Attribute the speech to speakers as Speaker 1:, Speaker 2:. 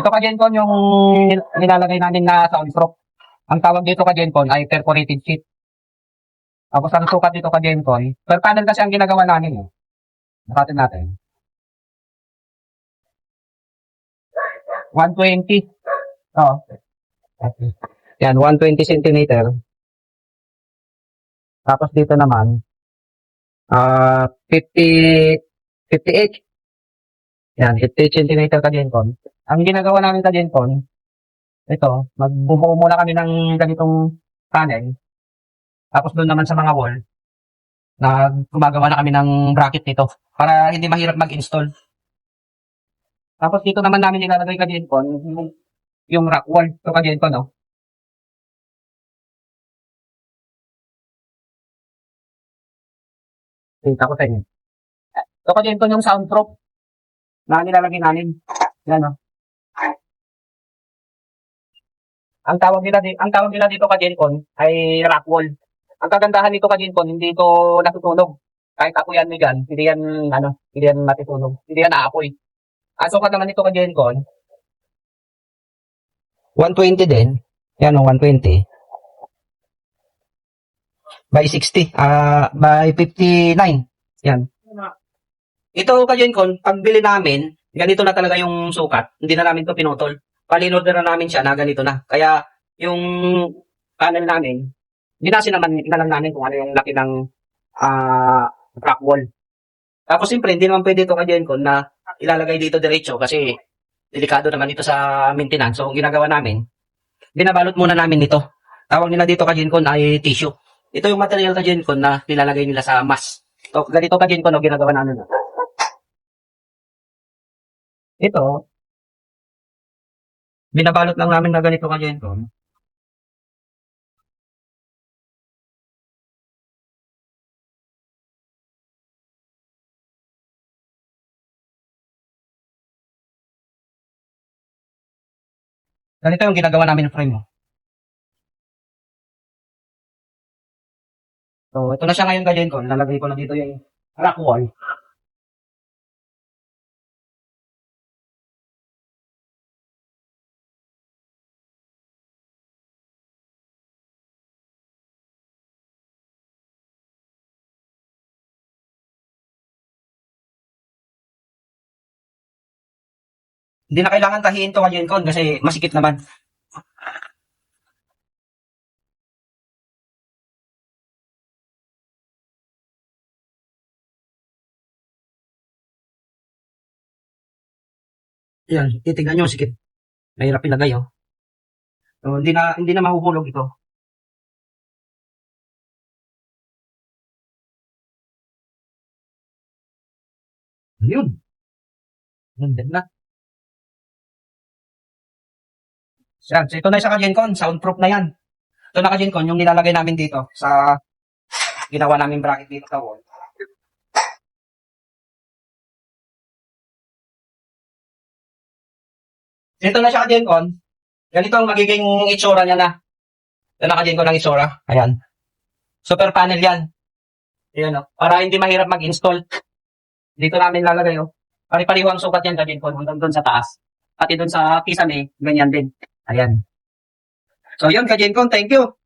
Speaker 1: Ito Kagencon yung nilalagay namin na soundproof. Ang tawag dito Kagencon ay perforated sheet. Tapos ang sukat dito Kagencon, per panel kasi ang ginagawa namin. Nakatin natin. 120. Oo. Yan, 120 centimeter. Tapos dito naman, 50, 58. Yan, 58 centimeter Kagencon. Ang ginagawa namin Kagencon, ito, magbubuo muna kami ng ganitong panel. Tapos doon naman sa mga wall, na gumagawa na kami ng bracket nito para hindi mahirap mag-install. Tapos dito naman namin ilalagay Kagencon yung rock wall. Ito Kagencon, no? Kita ko sa inyo. Ito Kagencon yung soundproof na nilalagay namin. Yan, no? Ang tawag nila dito Kagencon ay rock wall. Ang kagandahan nito Kagencon, hindi ito natutunog. Kahit apoyan mo dyan, hindi yan matutunog. Hindi yan aapoy. Ang sukat naman nito Kagencon, 120 din. Yan o, 120. By 60. By 59. Yan. Ito Kagencon, pagbili namin, ganito na talaga yung sukat. Hindi na namin ito pinutol. Palinod na namin siya na ganito na. Kaya yung panel namin, dinasin naman na lang namin kung ano yung laki ng rock wall. Tapos siyempre, hindi naman pwede ito Kagencon na ilalagay dito diretso kasi delikado naman ito sa maintenance. So, ang ginagawa namin, binabalot muna namin ito. Tawag nila dito Kagencon ay tissue. Ito yung material Kagencon na nilalagay nila sa mask. So, ganito Kagencon o ginagawa namin. Ito, binabalot lang namin na ganito Kagencon. Ganito yung ginagawa namin ng frame. So, ito na siya ngayon Kagencon. Lalagay ko na dito yung rock wall. Hindi na kailangan tahiin to Kagencon kasi masikip naman. Yan, titignan nyo, sikip. Mahirap ilagay, oh. So, hindi na mahuhulog ito. Yun. Hindi na. Yan. So, ito na sa Kagencon. Soundproof na yan. Ito na Kagencon, yung nilalagay namin dito sa ginawa namin bracket dito sa wall. Ito na siya Kagencon. Ganito ang magiging itsura niya na. Ito na Kagencon ang itsura. Ayan. Super panel yan. Ayan, oh. Para hindi mahirap mag-install. Dito namin lalagay, oh. Pari-pariho ang sukat yan Kagencon hanggang doon sa taas. Pati doon sa kisame, ganyan din. Ayan. So, yun Kagencon. Thank you.